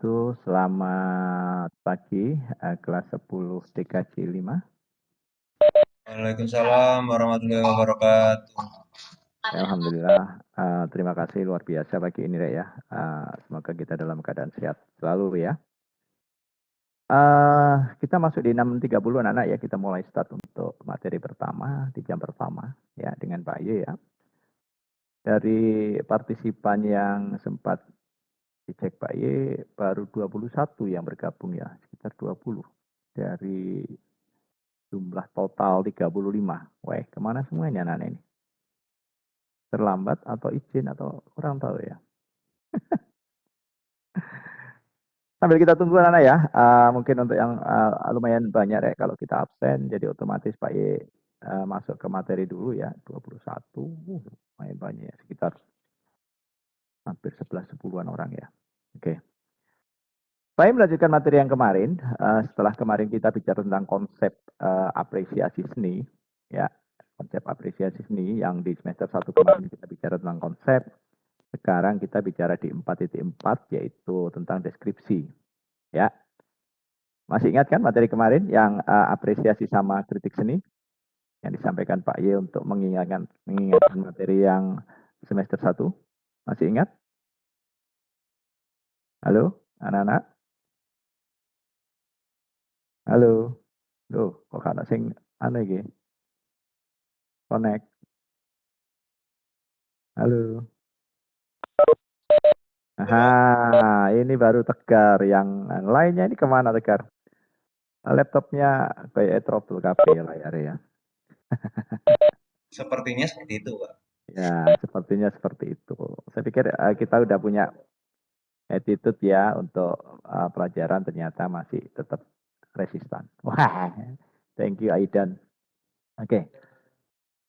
wabarakatuh. Selamat pagi, kelas 10 TKJ 5. Waalaikumsalam warahmatullahi wabarakatuh. Alhamdulillah, terima kasih luar biasa pagi ini, Rek ya. Semoga kita dalam keadaan sehat selalu ya. Kita masuk di 6.30 anak-anak ya, kita mulai start untuk materi pertama di jam pertama ya dengan Pak Ye ya. Dari partisipan yang sempat dicek Pak Ye, baru 21 yang bergabung ya, sekitar 20 dari jumlah total 35. Weh, kemana semua ini anak-anak ini? Terlambat atau izin atau kurang tahu ya. Sambil kita tunggu anak-anak ya, mungkin untuk yang lumayan banyak ya kalau kita absen, jadi otomatis Pak Ye masuk ke materi dulu ya, 21, lumayan banyak ya, sekitar hampir 11-10-an orang ya. Oke. Pak Ye melanjutkan materi yang kemarin, setelah kemarin kita bicara tentang konsep apresiasi seni, ya, konsep apresiasi seni yang di semester 1 kemarin kita bicara tentang konsep. Sekarang kita bicara di 4.4 yaitu tentang deskripsi. Ya. Masih ingat kan materi kemarin yang apresiasi sama kritik seni yang disampaikan Pak Ye untuk mengingatkan materi yang semester 1? Masih ingat? Halo, anak-anak? Halo. Loh, kok kana sing anu iki? Connect. Halo. Aha, ini baru Tegar. Yang lainnya ini kemana Tegar? Laptopnya kayak trouble kabeh layarnya ya. Sepertinya seperti itu, Pak. Ya, sepertinya seperti itu. Saya pikir kita udah punya attitude ya untuk pelajaran ternyata masih tetap resistan. Wah, thank you Aidan. Oke,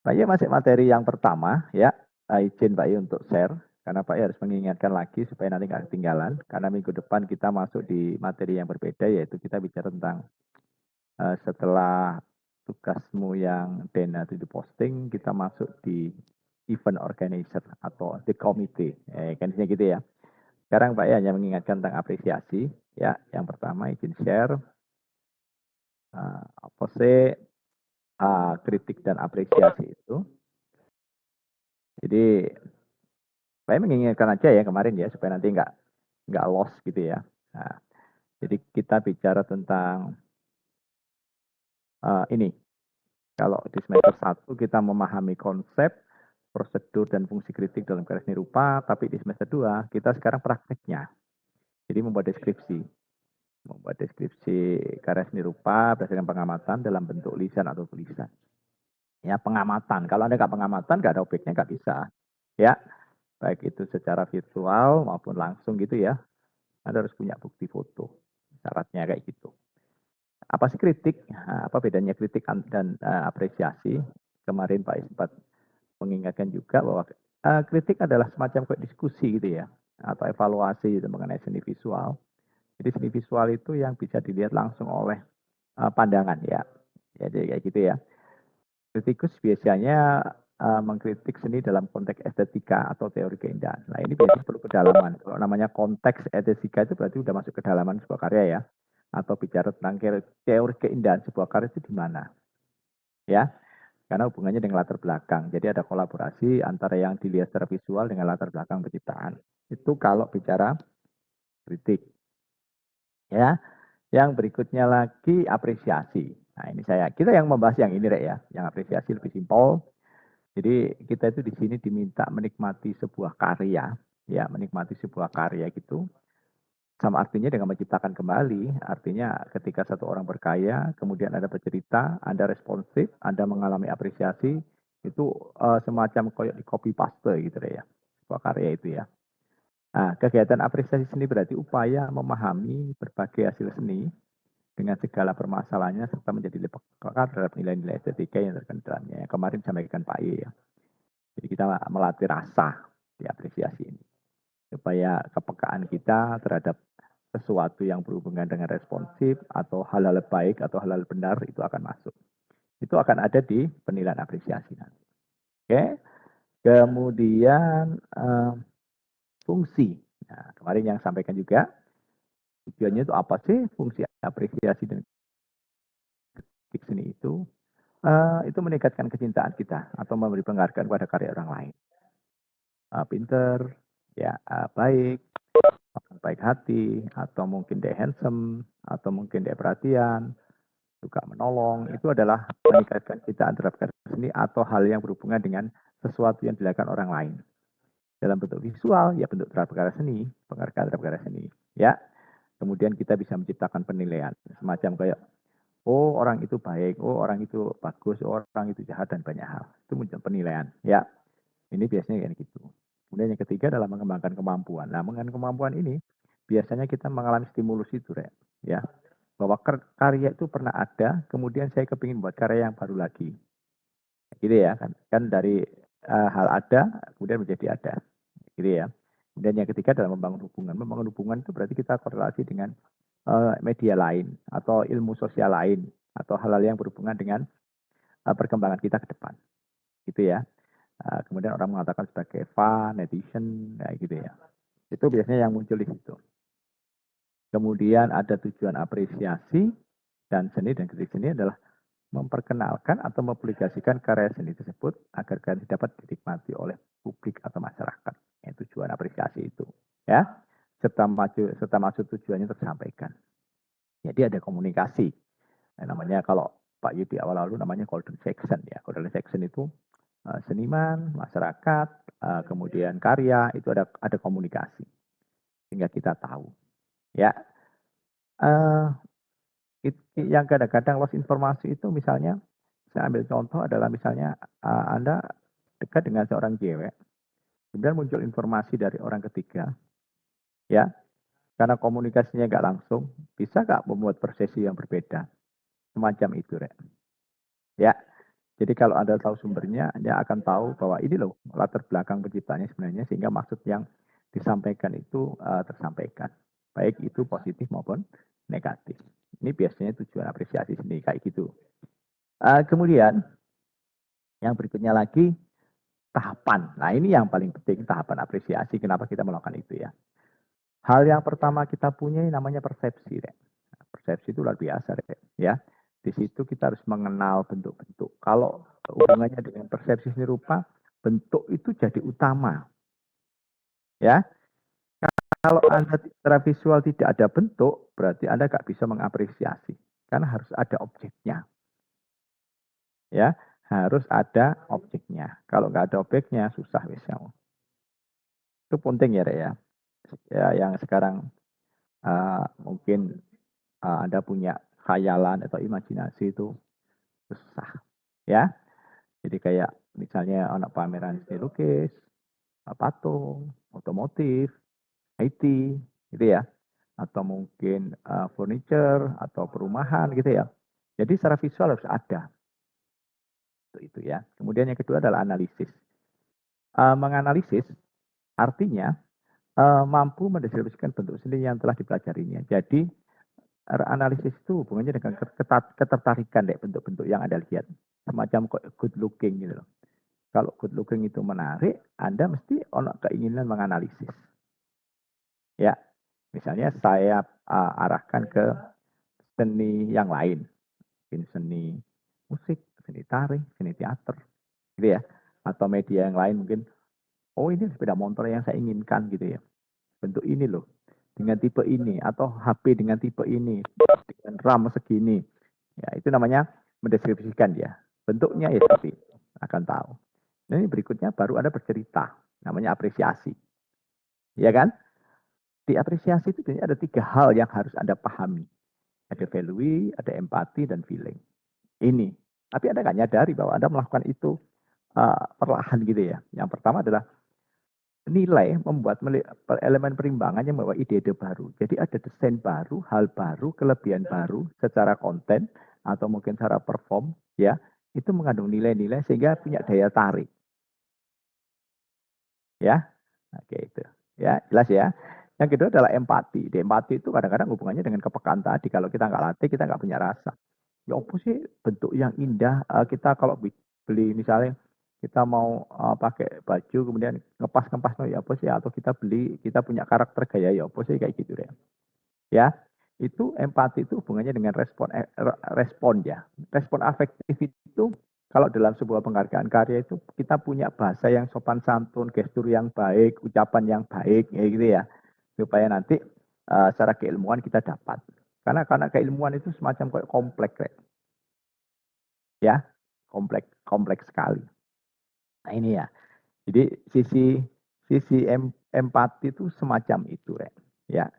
Pak Ye masih materi yang pertama ya. Izin Pak Ye untuk share karena Pak Ye harus mengingatkan lagi supaya nanti nggak ketinggalan. Karena minggu depan kita masuk di materi yang berbeda yaitu kita bicara tentang setelah tugasmu yang Dena itu diposting, kita masuk di event organizer atau the committee. Kan gitu ya. Sekarang Pak ya hanya mengingatkan tentang apresiasi. Ya, yang pertama izin share. Apa sih kritik dan apresiasi itu? Jadi saya mengingatkan aja ya kemarin ya supaya nanti nggak lost gitu ya. Nah, jadi kita bicara tentang ini. Kalau di semester 1 kita memahami konsep, prosedur dan fungsi kritik dalam karya seni rupa, tapi di semester 2 kita sekarang prakteknya. Jadi membuat deskripsi. Membuat deskripsi karya seni rupa berdasarkan pengamatan dalam bentuk lisan atau tulisan. Ya, pengamatan. Kalau Anda nggak pengamatan, nggak ada objeknya, nggak bisa. Ya, baik itu secara virtual maupun langsung gitu ya. Anda harus punya bukti foto. Syaratnya kayak gitu. Apa sih kritik? Apa bedanya kritik dan apresiasi? Kemarin Pak sempat mengingatkan juga bahwa kritik adalah semacam kayak diskusi gitu ya, atau evaluasi gitu mengenai seni visual. Jadi seni visual itu yang bisa dilihat langsung oleh pandangan ya. Jadi kayak gitu ya. Kritikus biasanya mengkritik seni dalam konteks estetika atau teori keindahan. Nah ini biasanya perlu kedalaman. Kalau namanya konteks estetika itu berarti udah masuk kedalaman sebuah karya ya. Atau bicara tentang teori keindahan sebuah karya itu di mana. Ya, karena hubungannya dengan latar belakang. Jadi ada kolaborasi antara yang dilihat secara visual dengan latar belakang penciptaan. Itu kalau bicara kritik. Ya, yang berikutnya lagi apresiasi. Nah, ini kita yang membahas yang ini Rek ya, yang apresiasi lebih simpel. Jadi kita itu di sini diminta menikmati sebuah karya, ya, menikmati sebuah karya gitu. Sama artinya dengan menciptakan kembali, artinya ketika satu orang berkarya, kemudian Anda bercerita, Anda responsif, Anda mengalami apresiasi, itu semacam kayak di copy paste gitu ya, sebuah karya itu ya. Nah, kegiatan apresiasi seni berarti upaya memahami berbagai hasil seni dengan segala permasalahannya serta menjadi lebih peka terhadap nilai-nilai estetika yang terkandung dalamnya. Yang kemarin disampaikan Pak E ya. Jadi kita melatih rasa di apresiasi ini supaya kepekaan kita terhadap sesuatu yang berhubungan dengan responsif atau hal-hal baik atau hal-hal benar itu akan masuk. Itu akan ada di penilaian apresiasi nanti. Oke. Kemudian fungsi. Nah, kemarin yang sampaikan juga Tujuannya itu apa sih? Fungsi apresiasi dan kritik seni itu meningkatkan kecintaan kita atau memberi penghargaan pada karya orang lain. Pinter, ya baik, baik hati, atau mungkin dia handsome, atau mungkin dia perhatian, juga menolong, itu adalah meningkatkan kecintaan terhadap karya seni atau hal yang berhubungan dengan sesuatu yang dilakukan orang lain. Dalam bentuk visual, ya bentuk terhadap karya seni, penghargaan terhadap karya seni. Ya, kemudian kita bisa menciptakan penilaian, semacam kayak, oh orang itu baik, oh orang itu bagus, oh orang itu jahat, dan banyak hal. Itu muncul penilaian. Ya, ini biasanya kayak gitu. Kemudian yang ketiga adalah mengembangkan kemampuan. Nah, mengembangkan kemampuan ini biasanya kita mengalami stimulus itu, ya, bahwa karya itu pernah ada, kemudian saya kepingin buat karya yang baru lagi. Gitu ya, kan dari hal ada, kemudian menjadi ada. Gitu ya. Kemudian yang ketiga adalah membangun hubungan. Membangun hubungan itu berarti kita korelasi dengan media lain, atau ilmu sosial lain, atau hal-hal yang berhubungan dengan perkembangan kita ke depan. Gitu ya. Kemudian orang mengatakan sebagai fun, netizen, ya gitu ya. Itu biasanya yang muncul di situ. Kemudian ada tujuan apresiasi dan seni dan kritik seni adalah memperkenalkan atau mempublikasikan karya seni tersebut agar karya dapat dinikmati oleh publik atau masyarakat. Yang tujuan apresiasi itu, ya, serta maksud tujuannya tersampaikan. Jadi ada komunikasi. Namanya kalau Pak Yudi awal-awal namanya golden section ya. Golden section itu seniman, masyarakat, kemudian karya, itu ada komunikasi sehingga kita tahu. Ya, yang kadang-kadang loss informasi itu misalnya, saya ambil contoh adalah misalnya Anda dekat dengan seorang cewek, kemudian muncul informasi dari orang ketiga, ya, karena komunikasinya nggak langsung, bisa nggak membuat persepsi yang berbeda, semacam itu, ya. Jadi kalau Anda tahu sumbernya, Anda akan tahu bahwa ini loh latar belakang penciptanya sebenarnya, sehingga maksud yang disampaikan itu tersampaikan. Baik itu positif maupun negatif. Ini biasanya tujuan apresiasi seni, kayak gitu. Kemudian, yang berikutnya lagi, tahapan. Nah ini yang paling penting, tahapan apresiasi. Kenapa kita melakukan itu ya. Hal yang pertama kita punya namanya persepsi. Persepsi itu luar biasa. Ya. Di situ kita harus mengenal bentuk-bentuk. Kalau hubungannya dengan persepsi seni rupa, bentuk itu jadi utama. Ya, kalau Anda secara visual tidak ada bentuk, berarti Anda nggak bisa mengapresiasi. Karena harus ada objeknya. Ya, harus ada objeknya. Kalau nggak ada objeknya, susah wis kamu. Itu penting ya, ya. Ya, yang sekarang mungkin Anda punya khayalan atau imajinasi itu susah. Ya, jadi kayak misalnya anak pameran seni lukis, patung, otomotif, IT, gitu ya, atau mungkin furniture atau perumahan gitu ya. Jadi secara visual harus ada itu ya. Kemudian yang kedua adalah analisis. Menganalisis artinya mampu mendeskripsikan bentuk seni yang telah dipelajarinya. Jadi analisis itu hubungannya dengan ketertarikan deh bentuk-bentuk yang Anda lihat. Semacam good looking gitu loh. Kalau good looking itu menarik, Anda mesti ono keinginan menganalisis. Ya, misalnya saya arahkan ke seni yang lain. Mungkin seni musik, seni tari, seni teater. Gitu ya. Atau media yang lain mungkin, oh ini sepeda motor yang saya inginkan gitu ya. Bentuk ini loh. Dengan tipe ini. Atau HP dengan tipe ini. Dengan RAM segini. Ya, itu namanya mendeskripsikan ya. Bentuknya ya seperti itu. Akan tahu. Nah, ini berikutnya baru ada bercerita. Namanya apresiasi. Ya kan? Di apresiasi itu ada 3 hal yang harus Anda pahami. Ada value, ada empati, dan feeling. Ini. Tapi Anda nggak nyadari bahwa Anda melakukan itu perlahan gitu ya. Yang pertama adalah nilai membuat elemen perimbangan yang membawa ide-ide baru. Jadi ada desain baru, hal baru, kelebihan baru secara konten atau mungkin secara perform ya. Itu mengandung nilai-nilai sehingga punya daya tarik. Ya. Oke itu. Ya, jelas ya. Yang kedua adalah empati. Di empati itu kadang-kadang hubungannya dengan kepekaan tadi. Kalau kita nggak latih, kita nggak punya rasa. Ya apa sih bentuk yang indah kita kalau beli misalnya kita mau pakai baju kemudian ngepas-ngepas ya apa sih atau kita beli kita punya karakter gaya ya apa sih kayak gitu deh. Ya, itu empati itu hubungannya dengan respon ya. Respon afektif itu kalau dalam sebuah penghargaan karya itu kita punya bahasa yang sopan santun, gestur yang baik, ucapan yang baik, ya gitu ya, supaya nanti secara keilmuan kita dapat. Karena keilmuan itu semacam kayak kompleks, ya, kompleks sekali. Nah ini ya. Jadi sisi empati itu semacam itu, ya.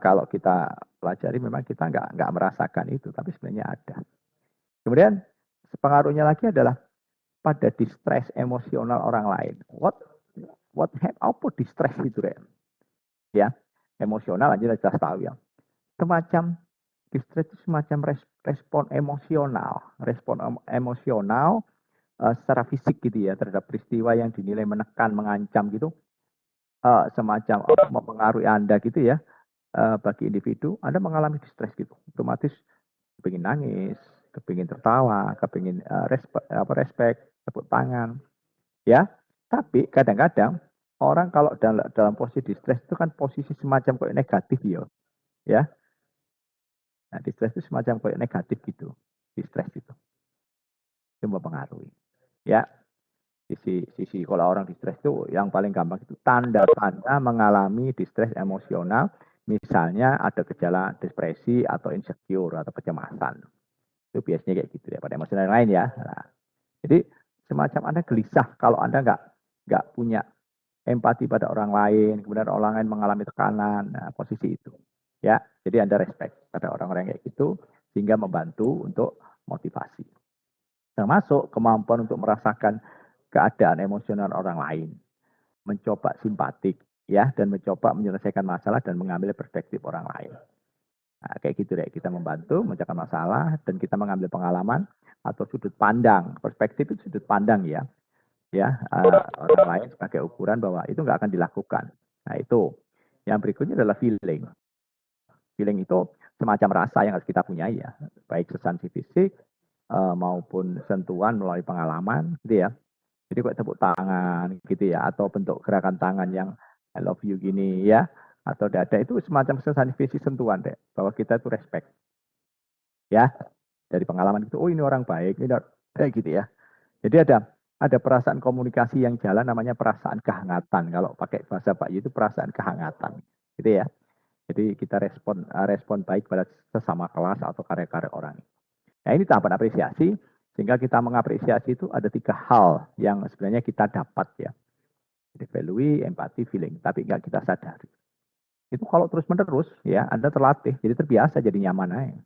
Kalau kita pelajari memang kita nggak merasakan itu, tapi sebenarnya ada. Kemudian pengaruhnya lagi adalah pada distress emosional orang lain. Apa distress itu, ya? Emosional aja jelas tahu ya. Semacam distress itu semacam respon emosional secara fisik gitu ya terhadap peristiwa yang dinilai menekan, mengancam gitu, semacam mempengaruhi Anda gitu ya. Bagi individu, Anda mengalami distress gitu, otomatis kepingin nangis, kepingin tertawa, kepingin respect, tepuk tangan, ya. Tapi kadang-kadang orang kalau dalam posisi distress itu kan posisi semacam kayak negatif ya. Nah, distress itu semacam kayak negatif gitu, distress itu mempengaruhi, ya. Sisi kalau orang distress itu yang paling gampang itu tanda-tanda mengalami distress emosional, misalnya ada gejala depresi atau insecure atau kecemasan. Itu biasanya kayak gitu ya, pada emosional yang lain ya. Nah, jadi semacam Anda gelisah kalau Anda nggak punya empati pada orang lain, kemudian orang lain mengalami tekanan, nah, posisi itu. Ya, jadi Anda respect pada orang-orang kayak gitu sehingga membantu untuk motivasi. Termasuk kemampuan untuk merasakan keadaan emosional orang lain, mencoba simpatik ya dan mencoba menyelesaikan masalah dan mengambil perspektif orang lain. Nah, kayak gitu deh, kita membantu memecahkan masalah dan kita mengambil pengalaman atau sudut pandang. Perspektif itu sudut pandang ya. Orang lain sebagai ukuran bahwa itu nggak akan dilakukan. Nah, itu. Yang berikutnya adalah feeling. Feeling itu semacam rasa yang harus kita punya ya, baik substansi fisik maupun sentuhan melalui pengalaman gitu ya. Jadi kok tepuk tangan gitu ya, atau bentuk gerakan tangan yang I love you gini ya, atau dada itu semacam substansi fisik sentuhan deh, bahwa kita itu respect ya dari pengalaman itu. Oh ini orang baik, ini kayak gitu ya. Jadi ada perasaan komunikasi yang jalan namanya perasaan kehangatan. Kalau pakai bahasa Pak itu perasaan kehangatan, gitu ya. Jadi kita respon baik pada sesama kelas atau karya-karya orang. Nah ini tahapan apresiasi, sehingga kita mengapresiasi itu ada 3 hal yang sebenarnya kita dapat ya. Jadi value, empati, feeling, tapi nggak kita sadari. Itu kalau terus-menerus ya, Anda terlatih, jadi terbiasa, jadi nyaman aja.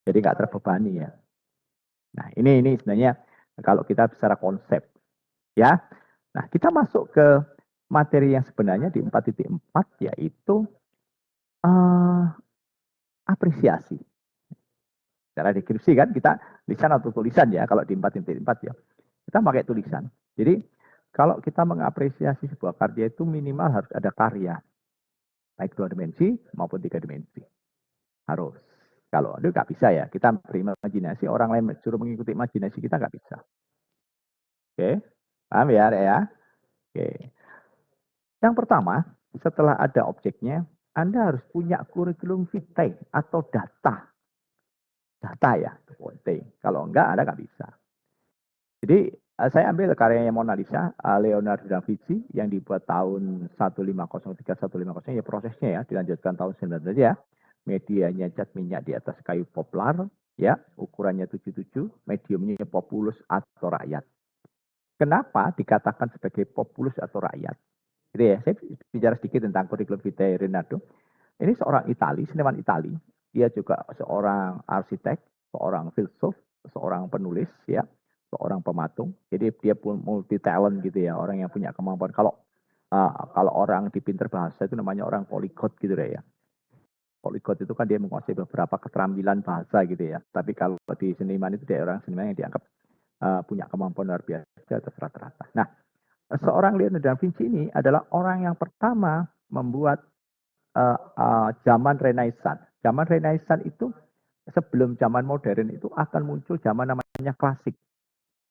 Jadi nggak terbebani ya. Nah ini sebenarnya kalau kita bicara konsep ya. Nah kita masuk ke materi yang sebenarnya di 4.4 yaitu apresiasi. Cara deskripsi kan kita lisan atau tulisan ya, kalau di 4.4 ya. Kita pakai tulisan. Jadi kalau kita mengapresiasi sebuah karya itu minimal harus ada karya. Baik 2 dimensi maupun 3 dimensi. Harus. Kalau itu nggak bisa ya, kita berimajinasi, orang lain suruh mengikuti imajinasi kita nggak bisa. Oke, paham ya? Oke. Yang pertama, setelah ada objeknya, Anda harus punya kurikulum vitae atau data. Data ya, penting. Kalau enggak, Anda nggak bisa. Jadi, saya ambil karyanya Mona Lisa, Leonardo da Vinci, yang dibuat tahun 1503-1550, ya prosesnya ya, dilanjutkan tahun 1900 ya. Medianya cat minyak di atas kayu poplar, ya, ukurannya 77, mediumnya populus atau rakyat. Kenapa dikatakan sebagai populus atau rakyat? Gitu ya, saya bicara sedikit tentang kurikulum vitae Leonardo. Ini seorang seniman Itali. Dia juga seorang arsitek, seorang filsuf, seorang penulis, ya, seorang pematung. Jadi dia pun multi talent gitu ya, orang yang punya kemampuan. Kalau orang di pinter bahasa itu namanya orang polyglot gitu ya. Polyglot itu kan dia menguasai beberapa keterampilan bahasa gitu ya. Tapi kalau di seniman itu dia orang seniman yang dianggap punya kemampuan luar biasa atas rata-rata. Nah, seorang Leonardo da Vinci ini adalah orang yang pertama membuat zaman Renaissance. Zaman Renaissance itu sebelum zaman modern itu akan muncul zaman namanya klasik.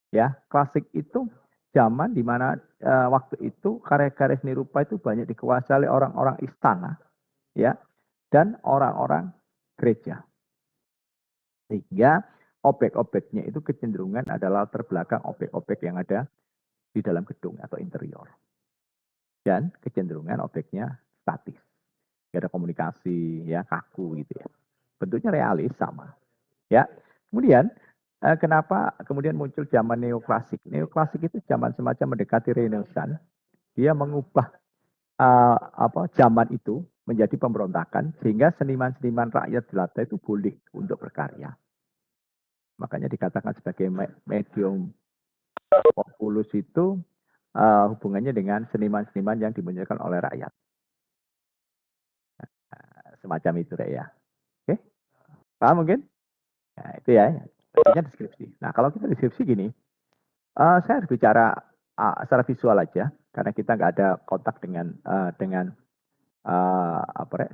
Ya, klasik itu zaman di mana waktu itu karya-karya seni rupa itu banyak dikuasai oleh orang-orang istana, ya. dan orang-orang gereja. Sehingga objek-objeknya itu kecenderungan adalah terbelakang objek-objek yang ada di dalam gedung atau interior. Dan kecenderungan objeknya statis. Tidak ada komunikasi, ya kaku gitu ya. Bentuknya realis sama. Ya. Kemudian kenapa kemudian muncul zaman neoklasik? Neoklasik itu zaman semacam mendekati Renaissance. Dia mengubah zaman itu menjadi pemberontakan sehingga seniman-seniman rakyat jelata itu boleh untuk berkarya. Makanya dikatakan sebagai medium populus itu hubungannya dengan seniman-seniman yang dimunculkan oleh rakyat. Semacam itu ya. Oke, paham mungkin? Nah, itu ya. Artinya deskripsi. Nah, kalau kita deskripsi gini, saya harus bicara secara visual aja, karena kita nggak ada kontak dengan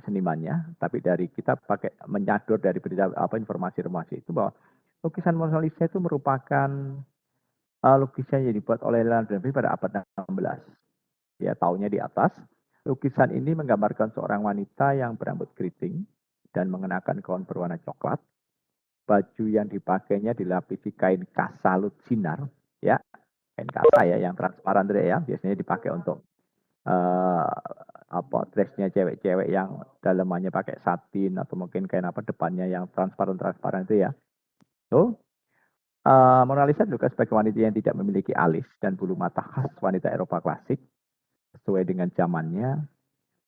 senimannya, tapi dari kita pakai menyadur dari berita informasi-informasi itu bahwa lukisan Mona Lisa itu merupakan lukisan yang dibuat oleh Leonardo da Vinci pada abad 16. Ya, tahunnya di atas. Lukisan ini menggambarkan seorang wanita yang berambut keriting dan mengenakan gaun berwarna coklat. Baju yang dipakainya dilapisi kain kasalut sinar, ya, kain kasa ya, yang transparan ya, biasanya dipakai untuk dressnya cewek-cewek yang dalamannya pakai satin atau mungkin kain depannya yang transparan itu ya. So, Mona Lisa juga sebagai wanita yang tidak memiliki alis dan bulu mata khas wanita Eropa klasik. Sesuai dengan zamannya,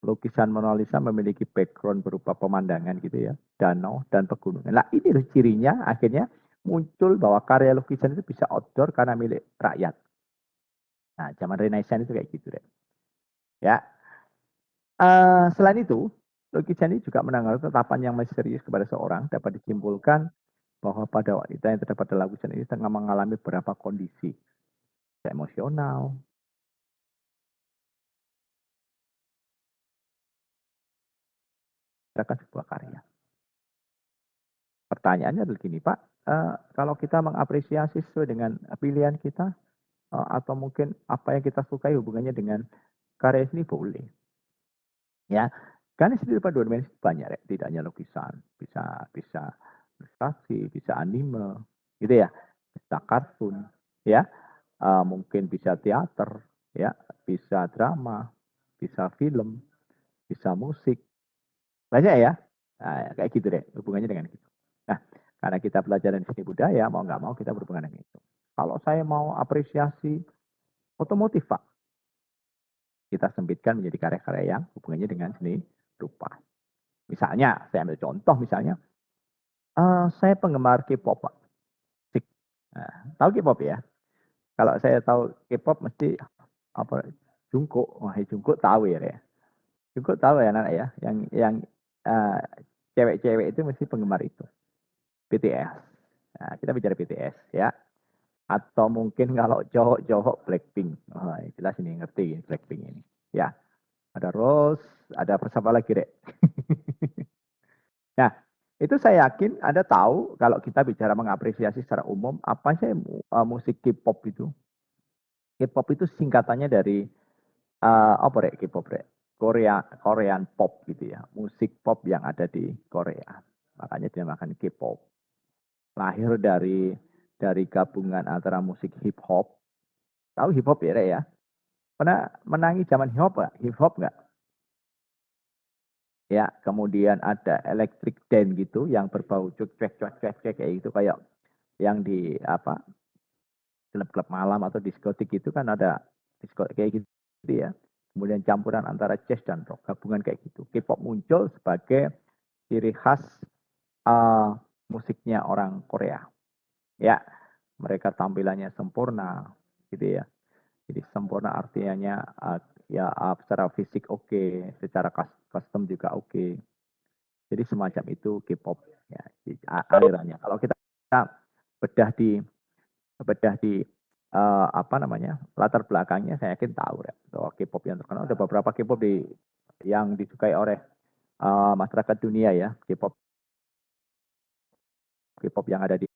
lukisan Mona Lisa memiliki background berupa pemandangan gitu ya, danau dan pegunungan. Nah, ini cirinya akhirnya muncul bahwa karya lukisan itu bisa outdoor karena milik rakyat. Nah, zaman Renaissance itu kayak gitu deh. Ya. Selain itu, lukisan ini juga menanggapi tatapan yang misterius kepada seorang dapat disimpulkan bahwa pada wanita yang terdapat dalam lukisan ini tengah mengalami beberapa kondisi emosional, akan sebuah karya. Pertanyaannya adalah gini, Pak, kalau kita mengapresiasi sesuai dengan pilihan kita, atau mungkin apa yang kita sukai hubungannya dengan karya seni boleh. Ya, karena seni rupa dua dimensi banyak, ya. Tidak hanya lukisan, bisa ilustrasi, bisa anime, gitu ya, bisa kartun, ya, mungkin bisa teater, ya, bisa drama, bisa film, bisa musik, banyak ya. Nah, kayak gitu deh, hubungannya dengan itu. Nah, karena kita belajar dari seni budaya, mau nggak mau kita berhubungan dengan itu. Kalau saya mau apresiasi otomotif, Pak, kita sempitkan menjadi karya-karya yang hubungannya dengan seni rupa. Misalnya, saya ambil contoh misalnya, saya penggemar K-pop, Pak. Nah, tahu K-pop ya? Kalau saya tahu K-pop mesti apa? Jungkook, wah Jungkook tahu ya, Jungkook tahu ya anak ya, yang uh, cewek-cewek itu mesti penggemar itu, BTS. Nah, kita bicara BTS ya. Atau mungkin kalau cowok-cowok Blackpink. Oh, jelas ini ngerti Blackpink ini. Ya, ada Rose, ada siapa lagi, Rek? Nah, itu saya yakin Anda tahu kalau kita bicara mengapresiasi secara umum, apa sih musik K-pop itu? K-pop itu singkatannya dari, apa Rek, K-pop, Rek? Korean pop gitu ya. Musik pop yang ada di Korea. Makanya dinamakan K-pop. Lahir dari gabungan antara musik hip hop. Tahu hip hop ya, Rek ya? Pernah menangi zaman hip hop nggak? Hip hop nggak? Ya, kemudian ada electric dance gitu yang berbau cek cek cek cek cek kayak gitu, kayak yang di klub-klub malam atau diskotik itu kan ada disko kayak gitu ya. Kemudian campuran antara jazz dan rock, gabungan kayak gitu. K-pop muncul sebagai ciri khas uh, musiknya orang Korea. Ya, mereka tampilannya sempurna gitu ya. Jadi sempurna artinya secara fisik oke, secara custom juga oke. Jadi semacam itu K-pop ya, alirannya. Kalau kita bedah di latar belakangnya, saya yakin tahu ya, bahwa K-pop yang terkenal ada beberapa K-pop yang disukai oleh masyarakat dunia ya, K-pop yang ada di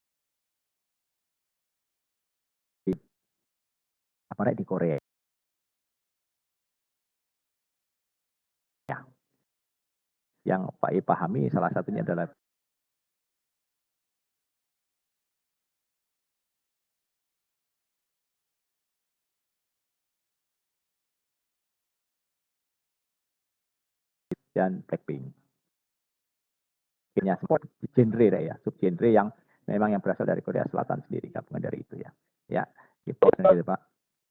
Korea ya. yang Pak I pahami salah satunya adalah dan Blackpink. Akhirnya support genre ya, subgenre yang memang yang berasal dari Korea Selatan sendiri, gabungan dari itu ya. Ya, K-pop gitu Pak.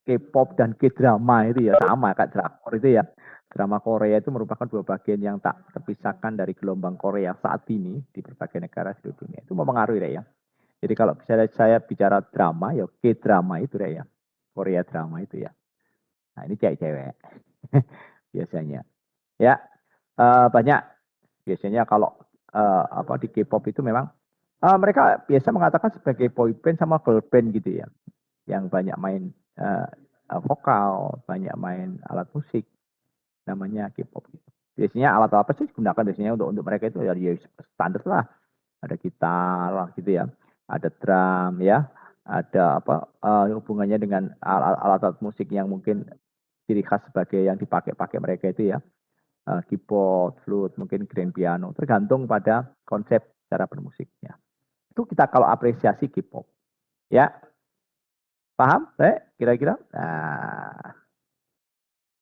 K-pop dan K-drama itu ya sama kayak drakor itu ya. Drama Korea itu merupakan dua bagian yang tak terpisahkan dari gelombang Korea saat ini di berbagai negara di dunia. Itu mempengaruhi ya. Jadi kalau saya bicara drama ya K-drama itu ya. Korea drama itu ya. Nah ini cewek-cewek biasanya. Ya banyak biasanya kalau apa di K-pop itu memang mereka biasa mengatakan sebagai boy band sama girl band gitu ya, yang banyak main vokal, banyak main alat musik, namanya K-pop. Gitu. Biasanya alat apa sih digunakan biasanya untuk mereka itu ya standar lah, ada gitar lah gitu ya, ada drum ya, ada apa hubungannya dengan alat-alat musik yang mungkin ciri khas sebagai yang dipakai-pakai mereka itu ya, keyboard, flute, mungkin grand piano, tergantung pada konsep cara bermusiknya. Itu kita kalau apresiasi K-pop. Ya, paham? Kira-kira? Nah,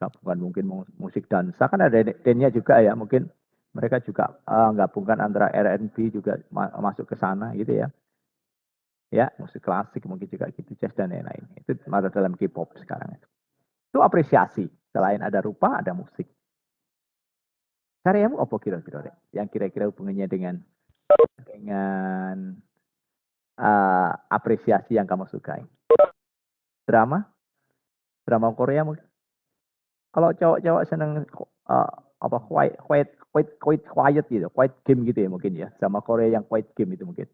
gabungan mungkin musik dansa kan ada dance-nya juga ya, mungkin mereka juga gabungkan antara R&B juga masuk ke sana gitu ya. Ya, musik klasik mungkin juga gitu, jazz dan lain-lain. Itu masuk dalam K-pop sekarang. Itu apresiasi. Selain ada rupa, ada musik. Karyamu apa kira-kira? Yang kira-kira hubungannya dengan apresiasi yang kamu sukai? Drama? Drama Korea mungkin? Kalau cowok-cowok seneng apa quiet gitu, quiet game gitu ya mungkin ya. Sama Korea yang quiet game itu mungkin.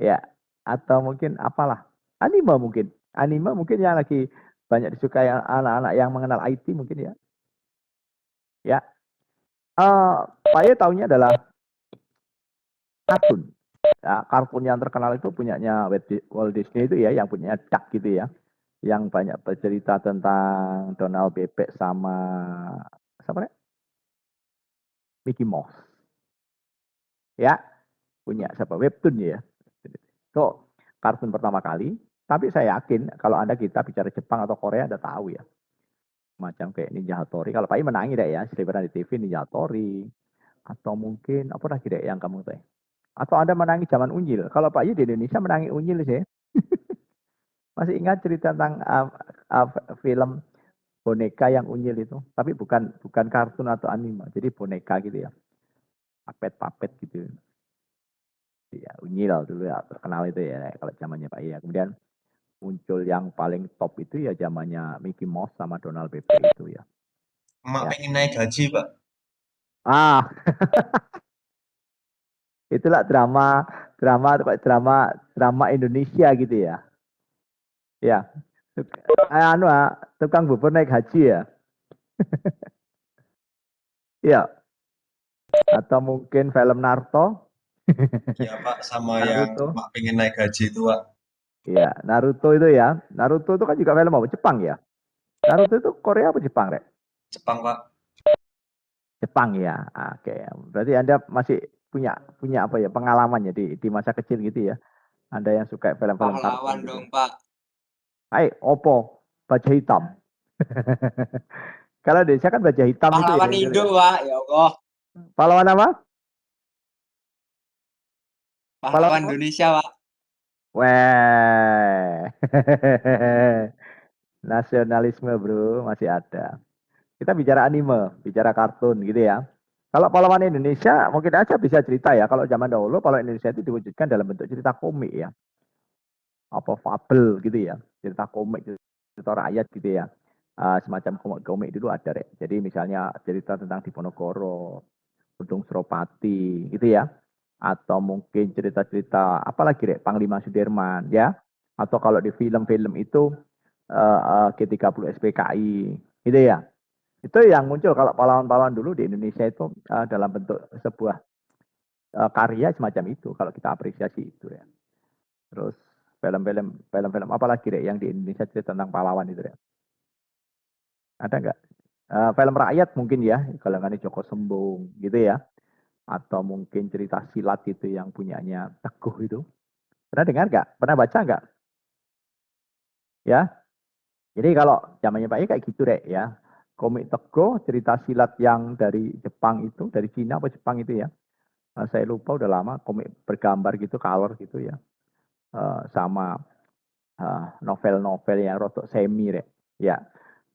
Ya, atau mungkin apalah. Anime mungkin. Anime mungkin yang lagi banyak disukai anak-anak yang mengenal IT mungkin ya. Ya. Saya tahunya adalah kartun. Ya, kartun yang terkenal itu punyanya Walt Disney itu ya, yang punya Duck gitu ya. Yang banyak bercerita tentang Donald Bebek sama siapa ya? Mickey Mouse. Ya, punya siapa? Webtoon ya. So, kartun pertama kali. Tapi saya yakin kalau Anda kita bicara Jepang atau Korea Anda tahu ya. Macam kayak Ninja Hattori. Kalau Pak I menangi deh ya, seliweran di TV Ninja Hattori. Atau mungkin apa lagi deh yang kamu tahu? Atau Anda menangi zaman Unyil. Kalau Pak I di Indonesia menangi Unyil sih. Masih ingat cerita tentang film boneka yang unyil itu, tapi bukan kartun atau anime, jadi boneka gitu ya, papet gitu. Ya, unyil dulu ya terkenal itu ya kalau zamannya Pak ya. Kemudian muncul yang paling top itu ya zamannya Mickey Mouse sama Donald Bebek itu ya. Emak Ya. pengen naik gaji, Pak. Ah, itulah drama Indonesia gitu ya. Ya. Anu, tukang bubur naik haji ya. Ya. Atau mungkin film Naruto. Iya, Pak, sama yang Naruto. emak pengen naik gaji itu, Pak. Iya, Naruto itu ya. Naruto itu kan juga film apa? Jepang ya. Naruto itu Korea apa Jepang, Rek? Jepang, Pak. Jepang ya. Oke, berarti Anda masih punya punya apa ya pengalaman ya di masa kecil gitu ya. Anda yang suka film-film kartun Pahlawan gitu. dong, Pak. Hai, Oppo, baja hitam. Kalau di Indonesia kan baja hitam itu ya. Pahlawan Indo, Pak. Ya Allah. Pahlawan apa? Pahlawan Pahlawan apa? Indonesia, Pak. Weh. Nasionalisme, Bro, masih ada. Kita bicara anime, bicara kartun gitu ya. Kalau pahlawan Indonesia mungkin aja bisa cerita ya. Kalau zaman dahulu pahlawan Indonesia itu diwujudkan dalam bentuk cerita komik ya. Apa fabel gitu ya. Cerita komik, cerita rakyat gitu ya. Semacam komik-komik dulu ada Rek. Jadi misalnya cerita tentang Diponegoro, Gunung Suropati gitu ya. Atau mungkin cerita-cerita apalagi Rek, Panglima Sudirman ya. Atau kalau di film-film itu G30 SPKI gitu ya. Itu yang muncul kalau pahlawan-pahlawan dulu di Indonesia itu dalam bentuk sebuah karya semacam itu kalau kita apresiasi itu ya. Terus film-film apa lagi deh yang di Indonesia cerita tentang pahlawan itu ya? Ada nggak? Film rakyat mungkin ya, kalangan Joko Sembung gitu ya, atau mungkin cerita silat itu yang punyanya Teguh itu. Pernah dengar nggak? Pernah baca nggak? Ya, jadi kalau zamannya Pak E kayak gitu deh ya. Komik Teguh, cerita silat yang dari Jepang itu, dari Cina apa Jepang itu ya. Saya lupa udah lama, komik bergambar gitu, color gitu ya. Sama novel-novel yang rotok semi deh. Ya,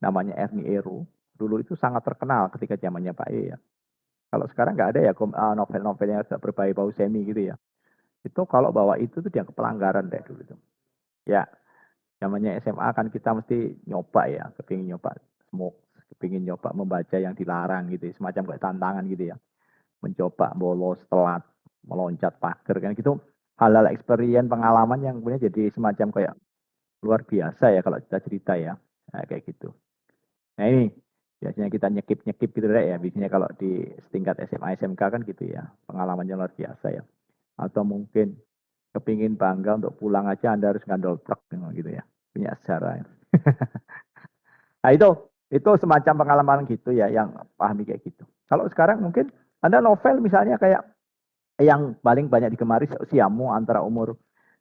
namanya Ernie Eru. Dulu itu sangat terkenal ketika zamannya Pak E ya. Kalau sekarang nggak ada ya novel-novel yang berbau semi gitu ya. Itu kalau bawa itu tuh dianggap pelanggaran deh dulu itu. Ya, namanya SMA kan kita mesti nyoba ya, kepingin nyoba smoke, kepingin nyoba membaca yang dilarang gitu, semacam kayak tantangan gitu ya. Mencoba bolos, telat, meloncat pagar kan gitu. Hal-hal experience pengalaman yang punya jadi semacam kayak luar biasa ya kalau kita cerita ya. Nah, kayak gitu. Nah ini biasanya kita nyekip-nyekip gitu ya. Biasanya kalau di tingkat SMA SMK kan gitu ya. Pengalamannya luar biasa ya. Atau mungkin kepingin bangga untuk pulang aja Anda harus ngandol truk gitu ya. Punya sejarah. Nah itu semacam pengalaman gitu ya yang pahami kayak gitu. Kalau sekarang mungkin Anda novel misalnya kayak yang paling banyak digemari usiamu antara umur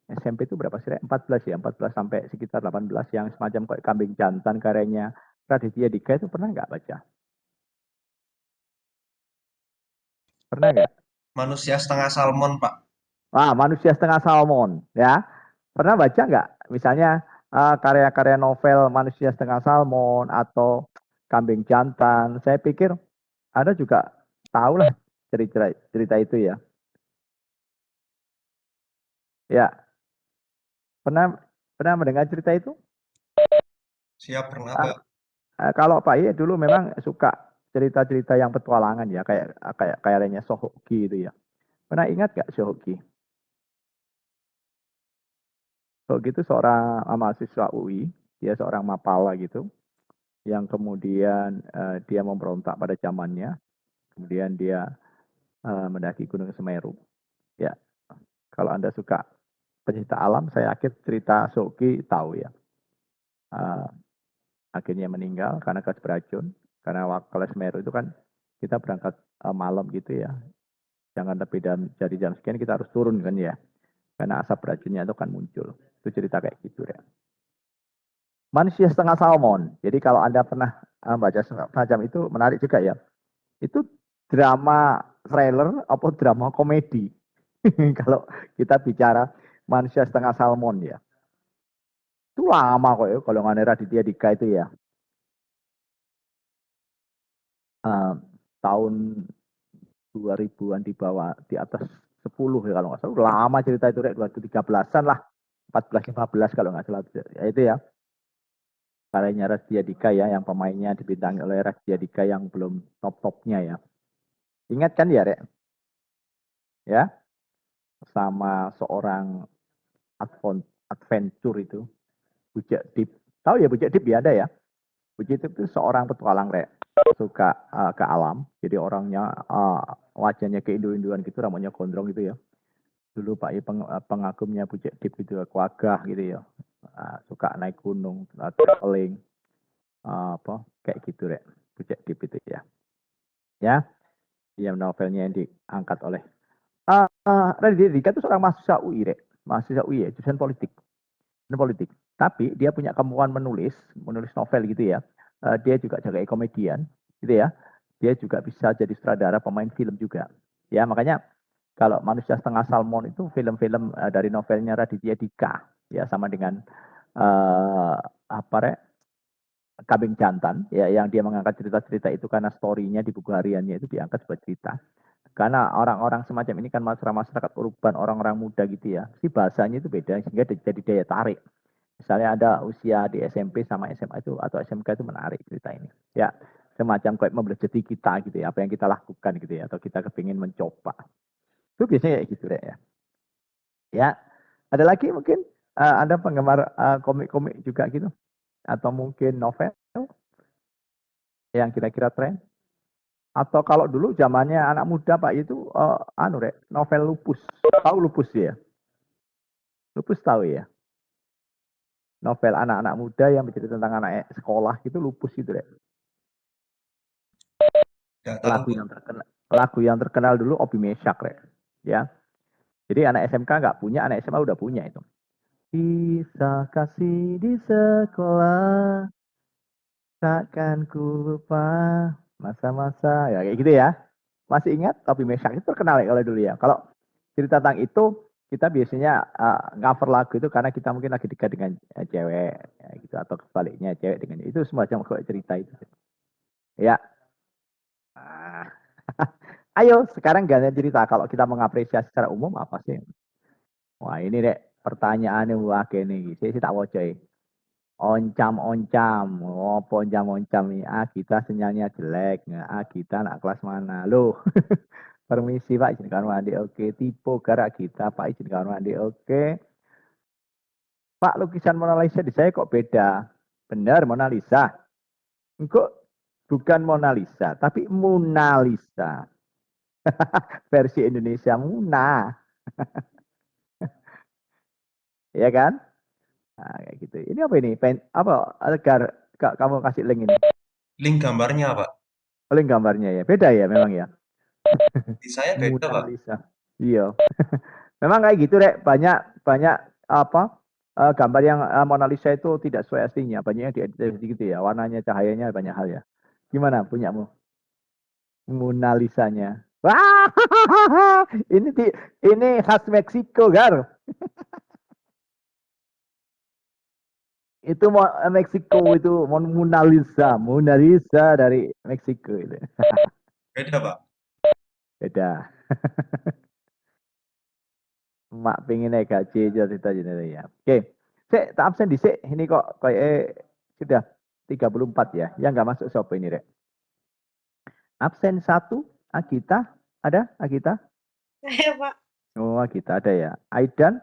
SMP itu berapa sih? 14 ya, 14 sampai sekitar 18 yang semacam kayak kambing jantan karyanya Raditya Dika itu pernah nggak baca? Pernah nggak? Manusia setengah salmon, Pak. Wah, manusia setengah salmon ya. Pernah baca nggak? Misalnya karya-karya novel manusia setengah salmon atau kambing jantan. Saya pikir Anda juga tahu lah cerita cerita itu ya. Ya, pernah pernah mendengar cerita itu? Siap pernah, Ah, Pak. Kalau Pak Iye dulu memang suka cerita-cerita yang petualangan ya, kayak kayak kayaknya Sohoki itu ya. Pernah ingat gak Sohoki? Sohoki itu seorang mahasiswa UI, dia seorang mapala gitu, yang kemudian dia memberontak pada zamannya, kemudian dia mendaki Gunung Semeru. Ya, kalau Anda suka pencinta alam, saya yakin cerita Sohoki tahu ya. Eh, Akhirnya meninggal karena gas beracun, karena waktu Semeru itu kan kita berangkat malam gitu ya, jangan lebih dari jam sekian kita harus turun kan ya, karena asap beracunnya itu kan muncul. Itu cerita kayak gitu ya. Manusia setengah salmon. Jadi kalau Anda pernah baca semacam itu menarik juga ya. Itu drama thriller apa drama komedi. Kalau kita bicara manusia setengah salmon ya. Itu lama kok ya kalau nggak Raditya Dika itu ya. Uh, tahun 2000-an di bawah di atas 10 ya kalau nggak salah. Lama cerita itu 2013-an lah. 14-15 kalau nggak salah. Ya, itu ya. Karyanya Raditya Dika ya, yang pemainnya dibintangi oleh Raditya Dika yang belum top-topnya ya. Ingat kan ya, Rek? Ya, sama seorang adventure itu, Bujak Dip. Tahu ya Bujak Dip ya ada ya? Bujak Dip itu seorang petualang, Rek. Suka ke alam, jadi orangnya wajahnya keindu-induan gitu, rambutnya gondrong gitu ya. Dulu Pak I pengagumnya Bujak Dip itu, kuagah gitu ya. Suka naik gunung, traveling, apa kayak gitu, Rek. Bujak Dip itu ya. Ya, yang novelnya yang diangkat oleh Raditya Dika itu seorang mahasiswa UI, Rek. Mahasiswa UI ya, jurusan politik. Politik. Tapi dia punya kemampuan menulis novel gitu ya. Dia juga jaga komedian, gitu ya. Dia juga bisa jadi sutradara, pemain film juga. Ya, makanya kalau Manusia Setengah Salmon itu film-film dari novelnya Raditya Dika, ya sama dengan apa rek, Kambing Jantan, ya yang dia mengangkat cerita-cerita itu karena story-nya di buku hariannya itu diangkat sebagai cerita. Karena orang-orang semacam ini kan masyarakat urban, orang-orang muda gitu ya. Si bahasanya itu beda sehingga jadi daya tarik. Misalnya ada usia di SMP sama SMA itu atau SMK itu menarik cerita ini. Ya, semacam kayak membelajari kita gitu ya, apa yang kita lakukan gitu ya, atau kita kepingin mencoba. Itu biasanya kayak gitu deh ya. Ya, ada lagi mungkin Anda penggemar komik-komik juga gitu, atau mungkin novel yang kira-kira tren. Atau kalau dulu zamannya anak muda Pak itu novel Lupus. Tahu Lupus ya? Lupus tahu ya? Novel anak-anak muda yang bercerita tentang anak sekolah gitu Lupus itu deh. Nggak tahu, Pak. Lagu yang terkenal dulu Obi Meshak, Rek. Ya. Jadi anak SMK nggak punya, anak SMA udah punya itu. Kisah kasih di sekolah takkan ku lupa masa-masa ya kayak gitu ya. Masih ingat Obi Meshak itu terkenal ya kalau dulu ya. Kalau cerita tentang itu kita biasanya cover lagu itu karena kita mungkin lagi dekat dengan cewek ya, gitu atau sebaliknya cewek dengan itu semacam cerita itu. Ya. Nah, ayo sekarang gantian cerita kalau kita mengapresiasi secara umum apa sih? Wah ini dek pertanyaannya wah ini saya tak wocoi. Oncam-oncam, oh oncam-oncam ini. Ah kita sinyalnya jelek, ah kita nak kelas mana? Loh, permisi Pak izin kamar mandi, oke. Tipe garak kita Pak izin kamar mandi, oke. Pak lukisan Mona Lisa di saya kok beda? Benar Mona Lisa. Kok bukan Mona Lisa, tapi Mona Lisa. Versi Indonesia Muna, ya kan? Nah, kayak gitu. Ini apa ini? Apa agar kamu kasih link ini? Link gambarnya, Pak. Link gambarnya ya. Beda ya memang ya. Di saya beda, Mona Pak. Lisa. Iya. Memang kayak gitu, Rek. Banyak banyak apa gambar yang Mona Lisa itu tidak sesuai aslinya. Banyak yang diedit gitu ya. Warnanya, cahayanya banyak hal ya. Gimana punyamu? Mona Lisanya. Wah, ini ini khas Meksiko, Gar. Itu Meksiko itu Mona Lisa dari Meksiko itu. Beda, Pak. Beda. Mak pengen naik gaji cerita ya. Oke. Sik, tak absen di sik. Ini kok kayak sudah 34 ya. Yang nggak masuk siapa ini, Rek? Absen satu, Agita. Ada Agita? Saya, Pak. Oh, Agita ada ya. Aidan?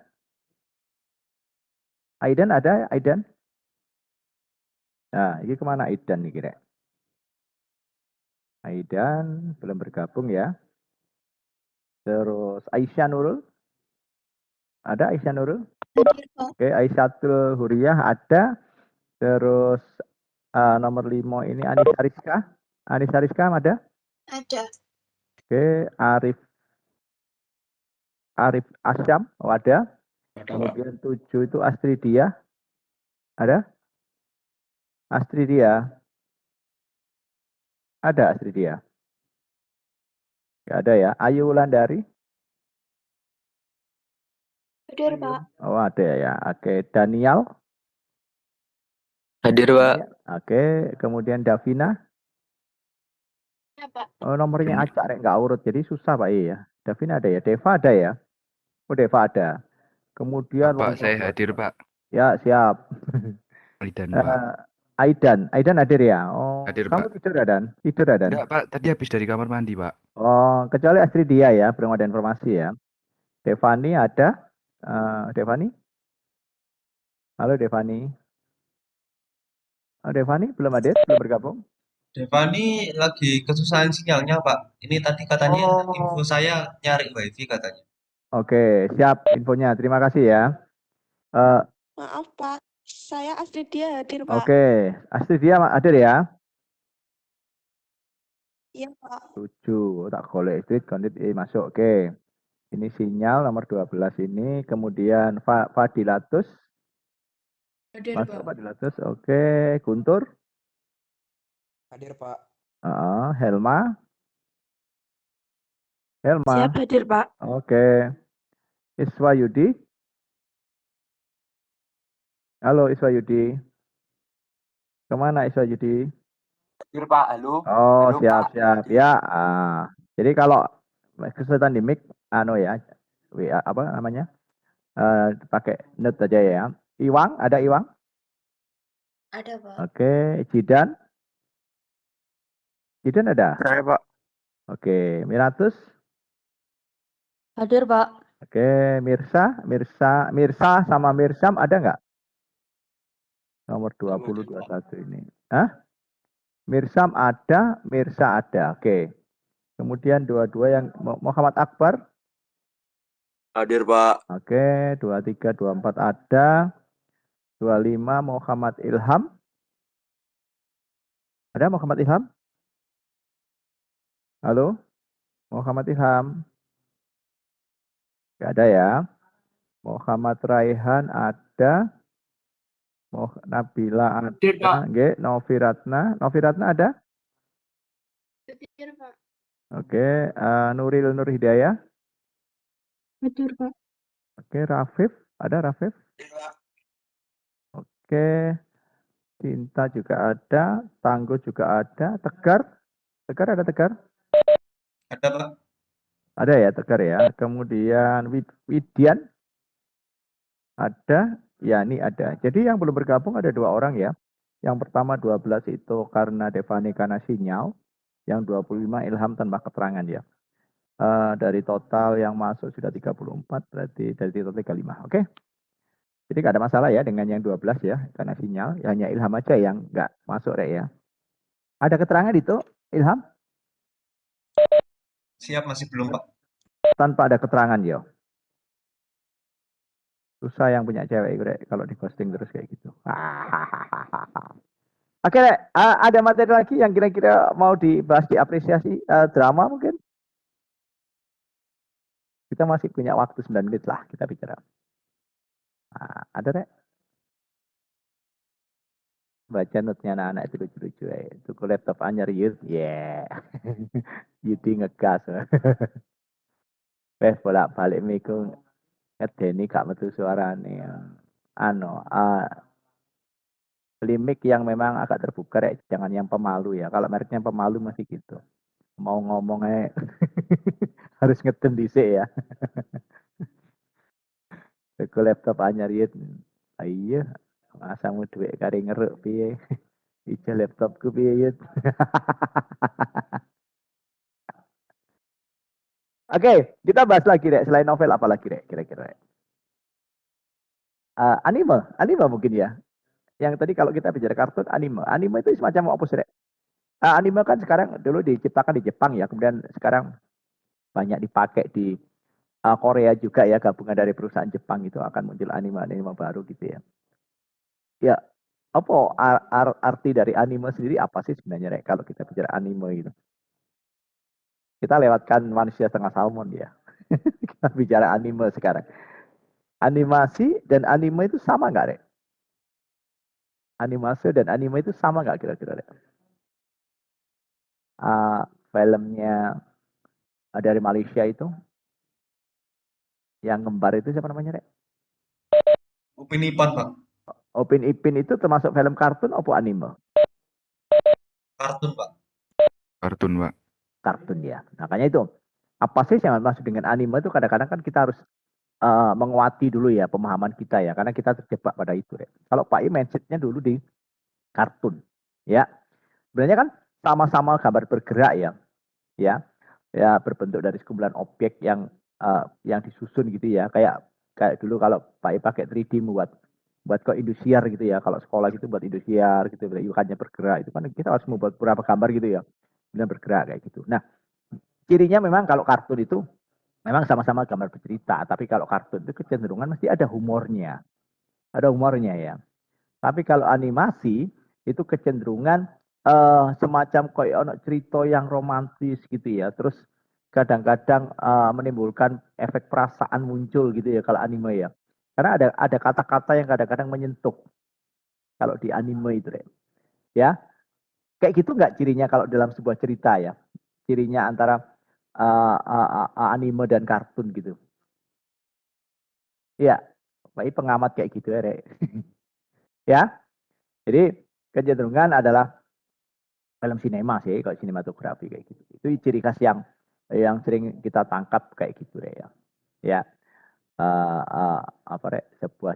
Aidan ada? Aidan? Nah, ini kemana Aidan nih, Rek? Aidan belum bergabung ya. Terus Aisyah Nurul? Ada Aisyah Nurul? Hadir, Pak. Oke, Aisyah Huriyah ada. Terus nomor 5 ini Anis Ariska. Anis Ariska ada? Ada. Oke, Arif Asyam, oh ada. Kemudian 7 itu Astridia. Ada? Astridia. Ada Astridia. Gak ada ya. Ayu Wulandari. Hadir, Pak. Oh ada ya. Oke, Daniel. Hadir, Pak. Oke, kemudian Davina. Ya, Pak. Oh, nomornya acak rek nggak urut, jadi susah Pak ya. Davina ada ya. Deva ada ya. Oh Deva ada. Kemudian Pak, saya hadir, Pak. Ya siap. Aidan, Pak. Aidan hadir ya. Oh, Hadir, kamu Pak. tidur Adan? Tidur Adan? Enggak, Pak. Tadi habis dari kamar mandi, Pak. Oh, kecuali Astridia ya, belum ada informasi ya. Devani ada? Devani? Halo Devani. Oh, Devani belum hadir, belum bergabung. Devani lagi kesusahan sinyalnya, Pak. Ini tadi katanya info Oh, saya nyari wifi katanya. oke, siap infonya. Terima kasih ya. Eh, Maaf, Pak. Saya Astridia hadir, Pak. oke, Astridia hadir ya. Iya, Pak. 7, tak golek street kondit masuk. Oke. Ini sinyal nomor 12 ini. Kemudian Fadilatus. Hadir, Masuk Pak. Fadilatus. Oke. Guntur. Hadir, Pak. Helma. Helma. Siap hadir, Pak. Oke. Iswa Yudi. Halo Iswa Yudi. Kemana Iswa Yudi? Hadir, Pak. Halo. Oh, Halo, siap, Pak. siap. Hadir. Ya. Jadi kalau kesulitan di mic, ya, WA, apa namanya? Pakai note aja ya. Iwang, ada Iwang? Ada, Pak. Oke. Jidan? Jidan ada? Saya, Pak. Oke. Miratus? Hadir, Pak. Oke. Mirsa sama Mirsam ada nggak? Nomor 20, 21 ini. Hah? Mirsam ada, Mirsa ada. Oke. Kemudian dua-dua yang Muhammad Akbar. Hadir, Pak. Oke, 23, 24 ada. 25 Muhammad Ilham. Ada Muhammad Ilham? Halo, Muhammad Ilham. Nggak ada ya. Muhammad Raihan ada. Nabila Hadir, ada. Nggih, Novi Ratna. Novi Ratna ada? Hadir, Pak. Oke, Nuril Nur Hidayah. Hadir, Pak. Oke, Rafif. Ada Rafif? Oke, Cinta juga ada. Tangguh juga ada. Tegar? Tegar ada Tegar? Ada, Pak. Ada ya Tegar ya. Kemudian Widian ada. Yani ada. Jadi yang belum bergabung ada 2 orang ya. Yang pertama 12 itu karena Devani karena sinyal. Yang 25 Ilham tanpa keterangan ya. Dari total yang masuk sudah 34, berarti dari total 35. Oke. Jadi nggak ada masalah ya dengan yang 12 ya, karena sinyal. Hanya Ilham aja yang nggak masuk Rek ya. Ada keterangan itu, Ilham? Siap, masih belum, Pak. Tanpa ada keterangan ya. Susah yang punya cewek Rek, kalau di ghosting terus kayak gitu. Oke Rek, ada materi lagi yang kira-kira mau dibahas, diapresiasi, drama mungkin? Kita masih punya waktu 9 menit lah kita bicara. Ada Rek? Baca note-nya anak-anak itu lucu-lucu ya. Tuku laptop anyar yud. Yeah. Yudi ngegas. Wes bolak-balik miku ngedeni gak metu suarane. Ano, beli mic yang memang agak terbuka ya, jangan yang pemalu ya. Kalau mereknya pemalu masih gitu. Mau ngomongnya harus ngeden dhisik ya. Tuku laptop anyar yud. Iya, masamu duit kari ngeruk piye. Ija laptopku piye yud. Oke, kita bahas lagi Rek. Selain novel apa lagi Rek? Kira-kira Rek. Anime mungkin ya. Yang tadi kalau kita bicara kartun, anime itu semacam apa sih Rek? Anime kan sekarang dulu diciptakan di Jepang ya, kemudian sekarang banyak dipakai di Korea juga ya, gabungan dari perusahaan Jepang itu akan muncul anime-anime baru gitu ya. Ya, apa arti dari anime sendiri apa sih sebenarnya Rek kalau kita bicara anime gitu? Kita lewatkan manusia setengah salmon ya. Kita bicara anime sekarang. Animasi dan anime itu sama nggak Rek? Animasi dan anime itu sama nggak kira-kira Rek? Filmnya dari Malaysia itu, yang ngembar itu siapa namanya Rek? Upin Ipin, Pak. Upin Ipin itu termasuk film kartun apa anime? Kartun, Pak. Kartun, Pak. Kartun ya. Makanya itu, apa sih yang masuk dengan anime itu kadang-kadang kan kita harus menguati dulu ya pemahaman kita ya, karena kita terjebak pada itu Rek. Kalau Pak I mindsetnya dulu di kartun, ya. Sebenarnya kan sama-sama gambar bergerak ya, ya berbentuk dari sekumpulan objek yang disusun gitu ya, kayak dulu kalau Pak I pakai 3D buat kok Indosiar gitu ya, kalau sekolah gitu buat Indosiar gitu, ikannya bergerak itu kan kita harus membuat beberapa gambar gitu ya, kemudian bergerak kayak gitu. Nah, cirinya memang kalau kartun itu memang sama-sama gambar bercerita, tapi kalau kartun itu kecenderungan mesti ada humornya ya. Tapi kalau animasi itu kecenderungan semacam kayak ono cerita yang romantis gitu ya. Terus kadang-kadang menimbulkan efek perasaan muncul gitu ya kalau anime ya. Karena ada kata-kata yang kadang-kadang menyentuh kalau di anime itu Rek. Ya, kayak gitu nggak cirinya kalau dalam sebuah cerita ya? Cirinya antara anime dan kartun gitu. Iya, baik pengamat kayak gitu ya Rek. Ya, jadi kecenderungan adalah film sinema sih, kalau sinematografi kayak gitu. Itu ciri khas yang sering kita tangkap kayak gitu Rek ya. Ya, apa Rek, sebuah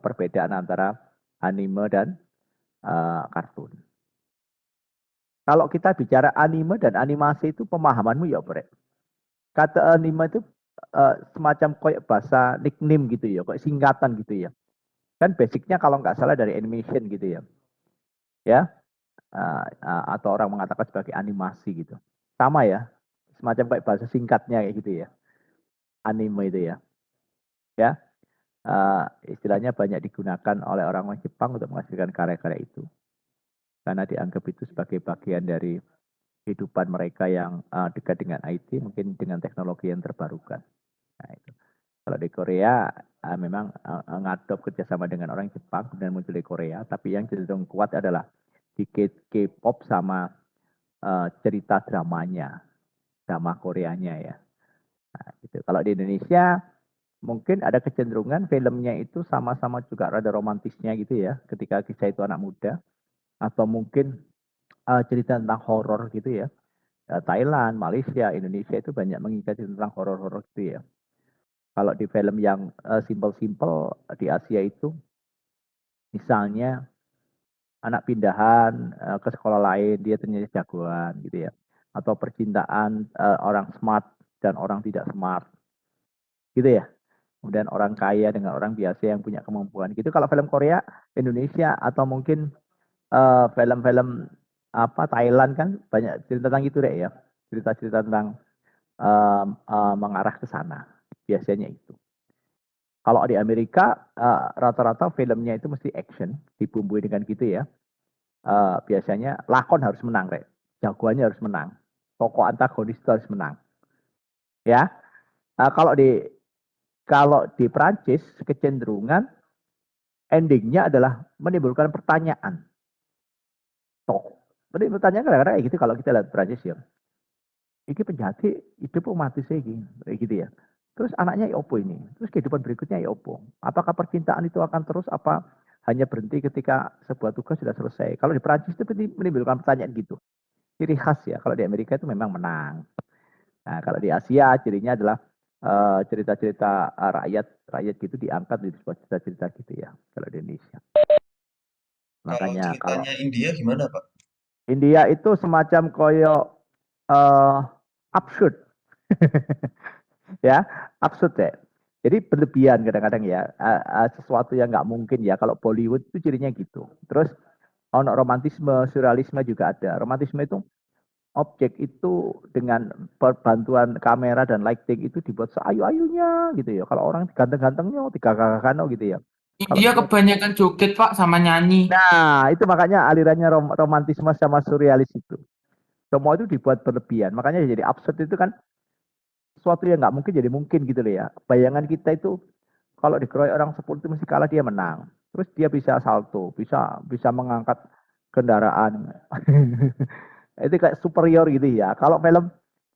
perbedaan antara anime dan kartun. Kalau kita bicara anime dan animasi itu pemahamanmu ya apa Rek? Kata anime itu semacam kayak bahasa nickname gitu ya, kayak singkatan gitu ya. Kan basicnya kalau nggak salah dari animation gitu ya. Ya, atau orang mengatakan sebagai animasi gitu. Sama ya, semacam kayak bahasa singkatnya kayak gitu ya, anime itu ya. Ya, istilahnya banyak digunakan oleh orang-orang Jepang untuk menghasilkan karya-karya itu. Karena dianggap itu sebagai bagian dari kehidupan mereka yang dekat dengan IT, mungkin dengan teknologi yang terbarukan. Nah, itu. Kalau di Korea memang ngadop kerjasama dengan orang Jepang dan muncul di Korea, tapi yang cenderung kuat adalah di K-pop sama cerita dramanya, drama Koreanya ya. Nah, gitu. Kalau di Indonesia mungkin ada kecenderungan filmnya itu sama-sama juga rada romantisnya gitu ya, ketika kisah itu anak muda, atau mungkin cerita tentang horor gitu ya. Thailand, Malaysia, Indonesia itu banyak mengikuti tentang horor-horor gitu ya. Kalau di film yang simple-simple di Asia itu, misalnya anak pindahan ke sekolah lain, dia ternyata jagoan gitu ya. Atau percintaan orang smart dan orang tidak smart, gitu ya. Kemudian orang kaya dengan orang biasa yang punya kemampuan. Gitu kalau film Korea, Indonesia, atau mungkin film-film Thailand kan banyak cerita tentang itu deh ya. Cerita-cerita tentang mengarah ke sana. Biasanya itu. Kalau di Amerika rata-rata filmnya itu mesti action, dibumbui dengan gitu ya. Biasanya lakon harus menang, Rek. Jagoannya harus menang. Tokoh antagonis itu harus menang. Ya. Kalau di Prancis kecenderungan endingnya adalah menimbulkan pertanyaan. Pertanyaan kadang-kadang kayak gitu kalau kita lihat Prancis ya. Ini penjahat hidup mati sih kayak gitu ya. Terus anaknya opo ini? Terus kehidupan berikutnya opo? Apakah percintaan itu akan terus apa hanya berhenti ketika sebuah tugas sudah selesai? Kalau di Prancis itu menimbulkan pertanyaan gitu. Ciri khas ya. Kalau di Amerika itu memang menang. Nah, kalau di Asia cirinya adalah cerita-cerita rakyat gitu diangkat di sebuah cerita-cerita gitu ya. Kalau di Indonesia. Kalau Makanya kalau ceritanya India gimana, Pak? India itu semacam koyo absurd. Ya, absurd ya. Jadi berlebihan kadang-kadang ya, sesuatu yang nggak mungkin ya. Kalau Bollywood itu cirinya gitu. Terus ono romantisme, surrealisme juga ada. Romantisme itu objek itu dengan bantuan kamera dan lighting itu dibuat seayu-ayunya gitu ya. Kalau orang ganteng-gantengnya tiga kakak gitu ya. Kalau India kebanyakan joget Pak sama nyanyi. nah itu makanya alirannya romantisme sama surrealis itu. Semua itu dibuat berlebihan. Makanya jadi absurd itu kan sesuatu yang nggak mungkin jadi mungkin gitu loh ya. Bayangan kita itu kalau dikeroyok orang 10 itu mesti kalah dia menang. Terus dia bisa salto, bisa mengangkat kendaraan. Itu kayak superior gitu ya. Kalau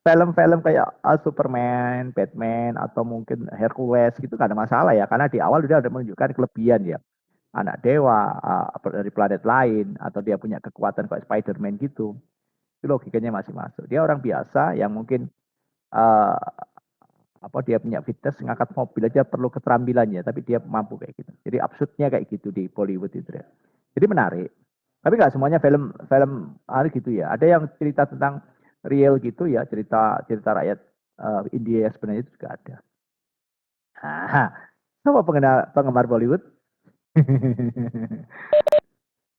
film-film kayak Superman, Batman, atau mungkin Hercules gitu kan ada masalah ya. Karena di awal dia udah menunjukkan kelebihan ya. Anak dewa dari planet lain, atau dia punya kekuatan kayak Spider-Man gitu. Itu logikanya masih masuk. Dia orang biasa yang mungkin uh, dia punya fitness ngangkat mobil aja perlu keterampilannya, tapi dia mampu kayak gitu. Jadi absurdnya kayak gitu di Bollywood itu ya. Jadi menarik. Tapi nggak semuanya film gitu ya. Ada yang cerita tentang real gitu ya, cerita rakyat India sebenarnya itu juga ada. Siapa penggemar Bollywood?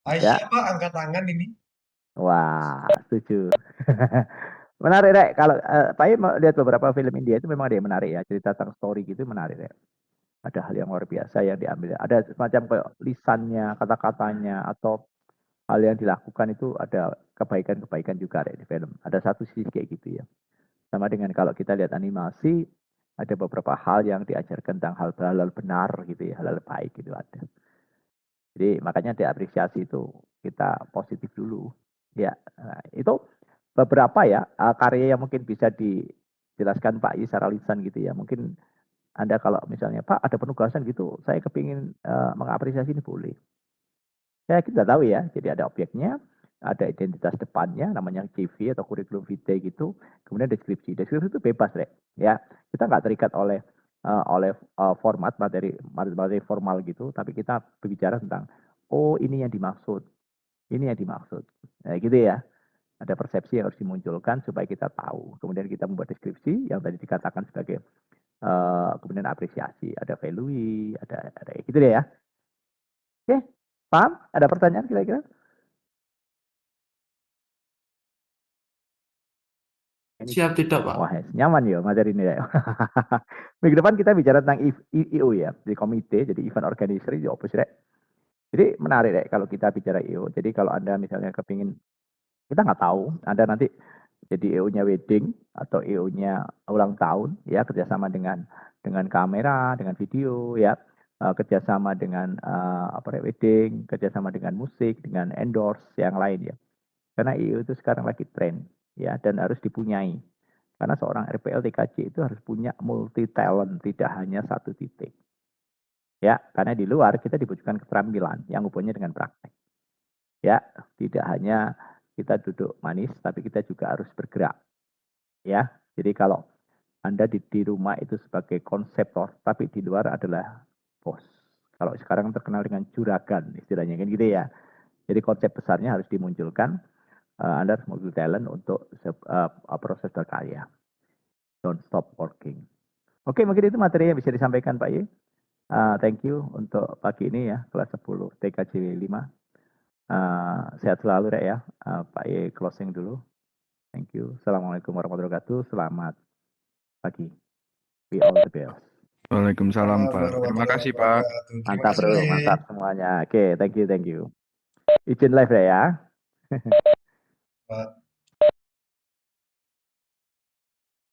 Ya, Aisyah, Pak, angkat tangan ini. wah, setuju. Menarik, Rek. Kalau Pak mau lihat beberapa film India itu memang ada yang menarik ya. Cerita tentang story gitu menarik, Rek. Ada hal yang luar biasa yang diambil. Ada semacam kayak lisannya, kata-katanya, atau hal yang dilakukan itu ada kebaikan-kebaikan juga Rek, di film. Ada satu sisi kayak gitu ya. Sama dengan kalau kita lihat animasi, ada beberapa hal yang diajarkan tentang hal-hal benar gitu ya, hal-hal baik gitu ada. Jadi makanya diapresiasi itu kita positif dulu. Ya, nah, itu beberapa ya karya yang mungkin bisa dijelaskan Pak Yi secara lisan gitu ya. Mungkin Anda kalau misalnya Pak ada penugasan gitu, saya kepingin mengapresiasi ini boleh. Saya kita tahu ya, jadi ada objeknya, ada identitas depannya, namanya CV atau kurikulum vitae gitu, kemudian deskripsi. Deskripsi itu bebas, Rek. Ya, kita nggak terikat oleh format materi formal gitu, tapi kita berbicara tentang, oh ini yang dimaksud, ini yang dimaksud. Nah, gitu ya. Ada persepsi yang harus dimunculkan supaya kita tahu. Kemudian kita membuat deskripsi yang tadi dikatakan sebagai kemudian apresiasi, ada value, ada gitu deh ya. Oke, paham? Ada pertanyaan kira-kira? Siap tidak Pak? Wah, nyaman ya materi ini ya. Minggu depan kita bicara tentang IO ya, di komite, jadi event organizer itu apa sih, Rek? Jadi menarik deh kalau kita bicara IO. Jadi kalau Anda misalnya kepingin, kita nggak tahu, Anda nanti Jadi EO-nya wedding atau EO-nya ulang tahun, ya kerjasama dengan kamera, dengan video, ya kerjasama dengan wedding, kerjasama dengan musik, dengan endorse yang lain ya. Karena EO itu sekarang lagi tren, ya, dan harus dipunyai. Karena seorang RPL TKJ itu harus punya multi talent, tidak hanya satu titik. Ya, karena di luar kita dibutuhkan keterampilan yang hubungannya dengan praktek. Ya, tidak hanya kita duduk manis, tapi kita juga harus bergerak. Ya, jadi kalau Anda di rumah itu sebagai konseptor, tapi di luar adalah bos. Kalau sekarang terkenal dengan juragan, istilahnya kan gitu ya. Jadi konsep besarnya harus dimunculkan. Anda harus multi talent untuk proses berkarya. Don't stop working. Oke, mungkin itu materi yang bisa disampaikan Pak Y. Thank you untuk pagi ini ya, kelas 10 TKJ 5. Sehat selalu Rek ya. Pak Y closing dulu. Thank you. Assalamualaikum warahmatullahi wabarakatuh. Selamat pagi. We all the best. Waalaikumsalam Pak. Terima kasih Pak. Mantap bro, mantap semuanya. Oke, thank you. Izin live Rek ya. Pak.